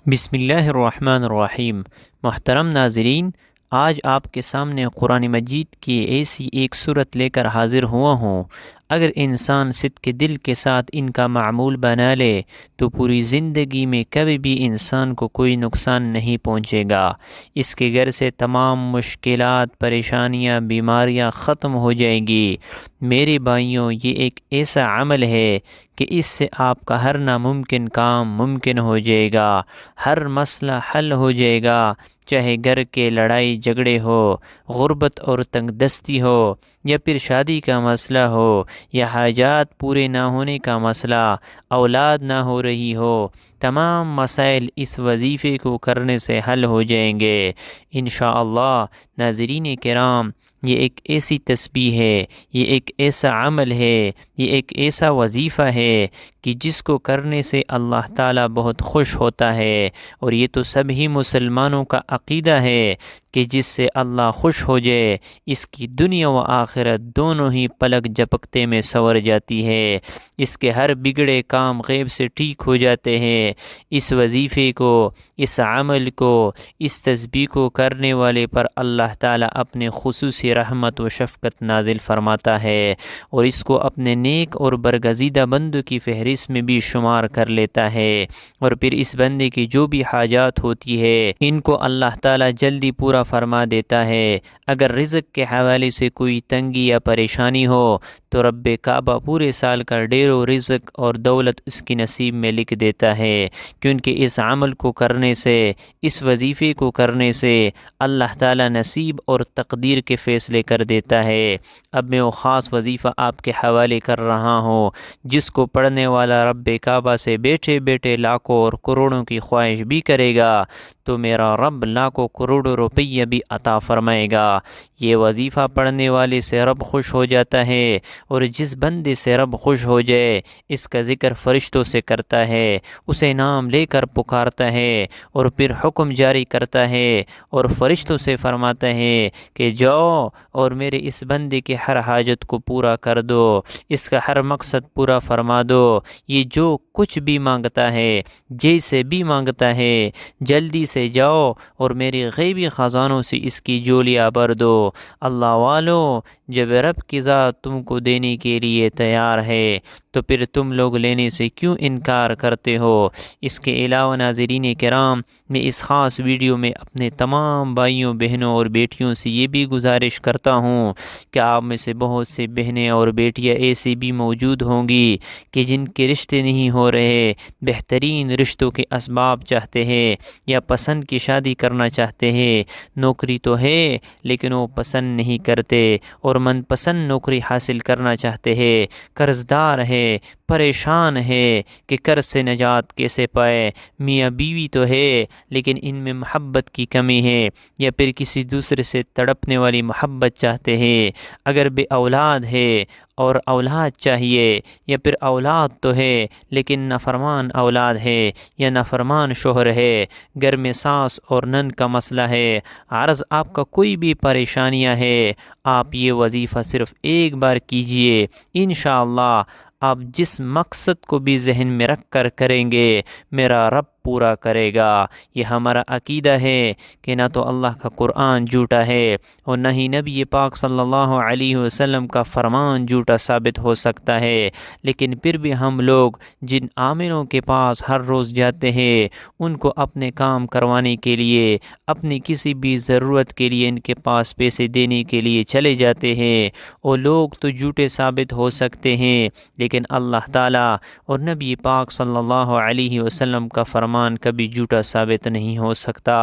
بسم اللہ الرحمن الرحیم۔ محترم ناظرین، آج آپ کے سامنے قرآن مجید کی ایسی ایک صورت لے کر حاضر ہوا ہوں۔ اگر انسان صدق دل کے ساتھ ان کا معمول بنا لے تو پوری زندگی میں کبھی بھی انسان کو کوئی نقصان نہیں پہنچے گا۔ اس کے گھر سے تمام مشکلات، پریشانیاں، بیماریاں ختم ہو جائیں گی۔ میرے بھائیوں، یہ ایک ایسا عمل ہے کہ اس سے آپ کا ہر ناممکن کام ممکن ہو جائے گا، ہر مسئلہ حل ہو جائے گا، چاہے گھر کے لڑائی جھگڑے ہو، غربت اور تنگ دستی ہو، یا پھر شادی کا مسئلہ ہو، یا حاجات پورے نہ ہونے کا مسئلہ، اولاد نہ ہو رہی ہو، تمام مسائل اس وظیفے کو کرنے سے حل ہو جائیں گے انشاءاللہ۔ ناظرین کرام، یہ ایک ایسی تسبیح ہے، یہ ایک ایسا عمل ہے، یہ ایک ایسا وظیفہ ہے کہ جس کو کرنے سے اللہ تعالیٰ بہت خوش ہوتا ہے، اور یہ تو سبھی مسلمانوں کا عقیدہ ہے کہ جس سے اللہ خوش ہو جائے اس کی دنیا و آخرت دونوں ہی پلک جھپکتے میں سنور جاتی ہے، اس کے ہر بگڑے کام غیب سے ٹھیک ہو جاتے ہیں۔ اس وظیفے کو، اس عمل کو، اس تسبیح کو کرنے والے پر اللہ تعالیٰ اپنے خصوصی رحمت و شفقت نازل فرماتا ہے، اور اس کو اپنے نیک اور برگزیدہ بندوں کی فہرست میں بھی شمار کر لیتا ہے، اور پھر اس بندے کی جو بھی حاجات ہوتی ہے ان کو اللہ تعالیٰ جلدی پورا فرما دیتا ہے۔ اگر رزق کے حوالے سے کوئی تنگی یا پریشانی ہو تو رب کعبہ پورے سال کا ڈھیر و رزق اور دولت اس کی نصیب میں لکھ دیتا ہے، کیونکہ اس عمل کو کرنے سے، اس وظیفے کو کرنے سے اللہ تعالیٰ نصیب اور تقدیر کے فیصلے کر دیتا ہے۔ اب میں وہ خاص وظیفہ آپ کے حوالے کر رہا ہوں جس کو پڑھنے والا رب کعبہ سے بیٹھے بیٹھے لاکھوں اور کروڑوں کی خواہش بھی کرے گا تو میرا رب لاکھوں کروڑوں روپیہ بھی عطا فرمائے گا۔ یہ وظیفہ پڑھنے والے سے رب خوش ہو جاتا ہے، اور جس بندے سے رب خوش ہو جائے اس کا ذکر فرشتوں سے کرتا ہے، اسے نام لے کر پکارتا ہے، اور پھر حکم جاری کرتا ہے اور فرشتوں سے فرماتا ہے کہ جاؤ اور میرے اس بندے کے ہر حاجت کو پورا کر دو، اس کا ہر مقصد پورا فرما دو، یہ جو کچھ بھی مانگتا ہے، جیسے بھی مانگتا ہے، جلدی سے جاؤ اور میرے غیبی خزانوں سے اس کی جولیاں بھر دو۔ اللہ والو، جب رب کی ذات تم کو دینے کے لیے تیار ہے تو پھر تم لوگ لینے سے کیوں انکار کرتے ہو؟ اس کے علاوہ ناظرین کرام، میں اس خاص ویڈیو میں اپنے تمام بھائیوں، بہنوں اور بیٹیوں سے یہ بھی گزارش کرتا ہوں کہ آپ میں سے بہت سے بہنیں اور بیٹیاں ایسی بھی موجود ہوں گی کہ جن کے رشتے نہیں ہو رہے، بہترین رشتوں کے اسباب چاہتے ہیں، یا پسند کی شادی کرنا چاہتے ہیں، نوکری تو ہے لیکن وہ پسند نہیں کرتے، اور من پسند نوکری حاصل کرنا چاہتے ہیں، قرض دار ہے، پریشان ہے کہ قرض سے نجات کیسے پائے، میاں بیوی تو ہے لیکن ان میں محبت کی کمی ہے، یا پھر کسی دوسرے سے تڑپنے والی محبت چاہتے ہیں، اگر بے اولاد ہے اور اولاد چاہیے، یا پھر اولاد تو ہے لیکن نافرمان اولاد ہے یا نافرمان شوہر ہے، گھر میں ساس اور نند کا مسئلہ ہے، عرض آپ کا کوئی بھی پریشانیاں ہے، آپ یہ وظیفہ صرف ایک بار کیجئے، انشاءاللہ آپ جس مقصد کو بھی ذہن میں رکھ کر کریں گے میرا رب پورا کرے گا۔ یہ ہمارا عقیدہ ہے کہ نہ تو اللہ کا قرآن جھوٹا ہے اور نہ ہی نبی پاک صلی اللہ علیہ وسلم کا فرمان جھوٹا ثابت ہو سکتا ہے، لیکن پھر بھی ہم لوگ جن عاملوں کے پاس ہر روز جاتے ہیں، ان کو اپنے کام کروانے کے لیے، اپنی کسی بھی ضرورت کے لیے ان کے پاس پیسے دینے کے لیے چلے جاتے ہیں، وہ لوگ تو جھوٹے ثابت ہو سکتے ہیں لیکن اللہ تعالیٰ اور نبی پاک صلی اللہ علیہ وسلم کا فرمان کبھی جھوٹا ثابت نہیں ہو سکتا۔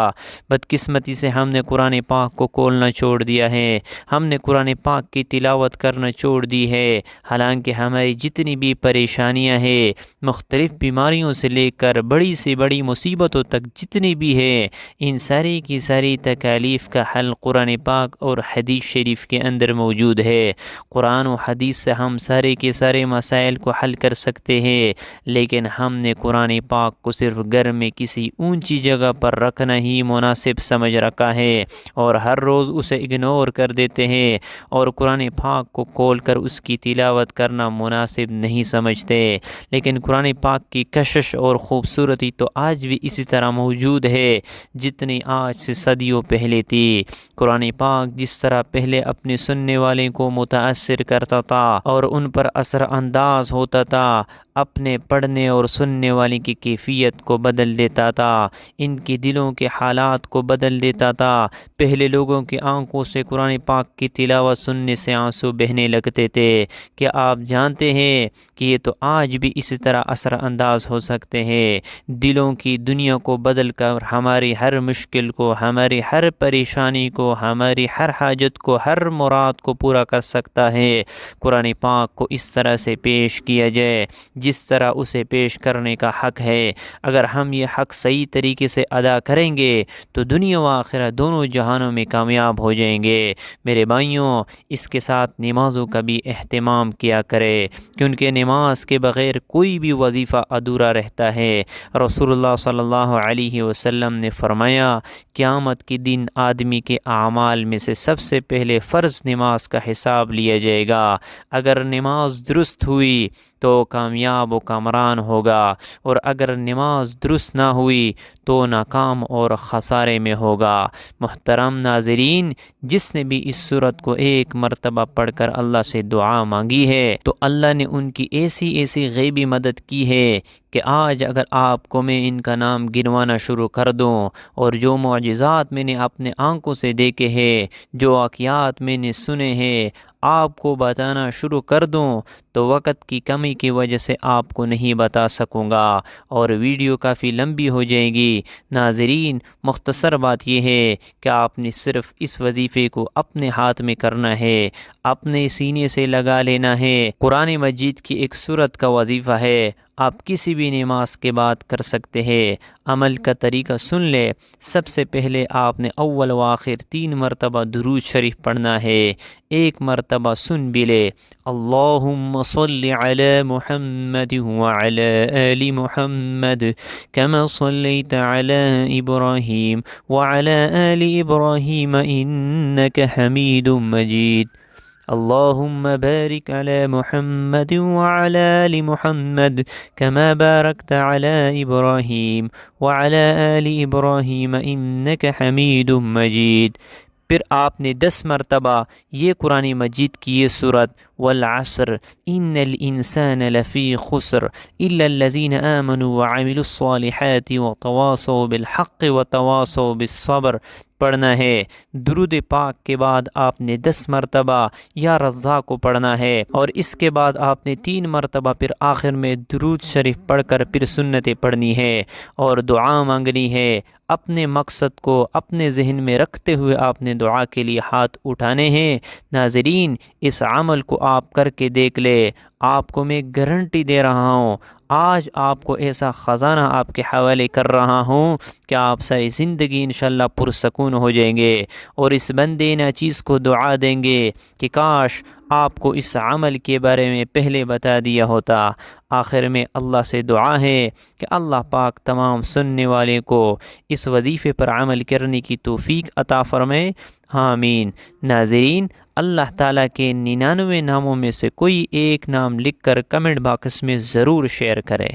بدقسمتی سے ہم نے قرآن پاک کو کھولنا چھوڑ دیا ہے، ہم نے قرآن پاک کی تلاوت کرنا چھوڑ دی ہے، حالانکہ ہماری جتنی بھی پریشانیاں ہیں، مختلف بیماریوں سے لے کر بڑی سے بڑی مصیبتوں تک جتنی بھی ہے، ان ساری کی ساری تکالیف کا حل قرآن پاک اور حدیث شریف کے اندر موجود ہے۔ قرآن و حدیث سے ہم سارے کے سارے مسائل کو حل کر سکتے ہیں، لیکن ہم نے قرآن پاک کو صرف گھر گھر میں کسی اونچی جگہ پر رکھنا ہی مناسب سمجھ رکھا ہے اور ہر روز اسے اگنور کر دیتے ہیں اور قرآن پاک کو کھول کر اس کی تلاوت کرنا مناسب نہیں سمجھتے۔ لیکن قرآن پاک کی کشش اور خوبصورتی تو آج بھی اسی طرح موجود ہے جتنی آج سے صدیوں پہلے تھی۔ قرآن پاک جس طرح پہلے اپنے سننے والے کو متاثر کرتا تھا اور ان پر اثر انداز ہوتا تھا، اپنے پڑھنے اور سننے والے کی کیفیت کو بدل دیتا تھا، ان کے دلوں کے حالات کو بدل دیتا تھا۔ پہلے لوگوں کی آنکھوں سے قرآن پاک کی تلاوت سننے سے آنسو بہنے لگتے تھے۔ کیا آپ جانتے ہیں کہ یہ تو آج بھی اسی طرح اثر انداز ہو سکتے ہیں؟ دلوں کی دنیا کو بدل کر ہماری ہر مشکل کو، ہماری ہر پریشانی کو، ہماری ہر حاجت کو، ہر مراد کو پورا کر سکتا ہے۔ قرآن پاک کو اس طرح سے پیش کیا جائے جس طرح اسے پیش کرنے کا حق ہے۔ اگر ہم یہ حق صحیح طریقے سے ادا کریں گے تو دنیا و آخرت دونوں جہانوں میں کامیاب ہو جائیں گے۔ میرے بھائیوں، اس کے ساتھ نمازوں کا بھی اہتمام کیا کرے، کیونکہ نماز کے بغیر کوئی بھی وظیفہ ادھورا رہتا ہے۔ رسول اللہ صلی اللہ علیہ وسلم نے فرمایا، قیامت کے دن آدمی کے اعمال میں سے سب سے پہلے فرض نماز کا حساب لیا جائے گا۔ اگر نماز درست ہوئی تو کامیاب و کامران ہوگا، اور اگر نماز درست نہ ہوئی تو ناکام اور خسارے میں ہوگا۔ محترم ناظرین، جس نے بھی اس سورت کو ایک مرتبہ پڑھ کر اللہ سے دعا مانگی ہے تو اللہ نے ان کی ایسی غیبی مدد کی ہے کہ آج اگر آپ کو میں ان کا نام گنوانا شروع کر دوں اور جو معجزات میں نے اپنے آنکھوں سے دیکھے ہیں، جو واقعات میں نے سنے ہیں، آپ کو بتانا شروع کر دوں تو وقت کی کمی کی وجہ سے آپ کو نہیں بتا سکوں گا اور ویڈیو کافی لمبی ہو جائے گی۔ ناظرین، مختصر بات یہ ہے کہ آپ نے صرف اس وظیفے کو اپنے ہاتھ میں کرنا ہے، اپنے سینے سے لگا لینا ہے۔ قرآن مجید کی ایک سورت کا وظیفہ ہے، آپ کسی بھی نماز کے بعد کر سکتے ہیں۔ عمل کا طریقہ سن لے۔ سب سے پہلے آپ نے اول و آخر 3 مرتبہ درود شریف پڑھنا ہے، ایک مرتبہ سن بھی لے۔ اللہم صل علی محمد وعلی آل محمد کما صلیت علی ابراہیم وعلی آل ابراہیم انک حمید مجید۔ اللهم بارك على محمد وعلى آل محمد كما باركت على إبراهيم وعلى آل إبراهيم إنك حميد مجيد۔ پھر آپ نے 10 مرتبہ یہ قرآن مجید کی یہ سورت والعصر ان الانسان لفی خسر الا الذين آمنوا وعملوا الصالحات وتواصوا بالحق وتواصوا بالصبر پڑھنا ہے۔ درود پاک کے بعد آپ نے 10 مرتبہ یا رزاق کو پڑھنا ہے، اور اس کے بعد آپ نے 3 مرتبہ پھر آخر میں درود شریف پڑھ کر پھر سنتیں پڑھنی ہے اور دعا مانگنی ہے۔ اپنے مقصد کو اپنے ذہن میں رکھتے ہوئے آپ نے دعا کے لیے ہاتھ اٹھانے ہیں۔ ناظرین، اس عمل کو آپ کر کے دیکھ لے، آپ کو میں گارنٹی دے رہا ہوں، آج آپ کو ایسا خزانہ آپ کے حوالے کر رہا ہوں کہ آپ ساری زندگی انشاءاللہ پرسکون ہو جائیں گے، اور اس بندے نے چیز کو دعا دیں گے کہ کاش آپ کو اس عمل کے بارے میں پہلے بتا دیا ہوتا۔ آخر میں اللہ سے دعا ہے کہ اللہ پاک تمام سننے والے کو اس وظیفے پر عمل کرنے کی توفیق عطا فرمائے، آمین۔ ناظرین، اللہ تعالیٰ کے 99 ناموں میں سے کوئی ایک نام لکھ کر کمنٹ باکس میں ضرور شیئر کرے۔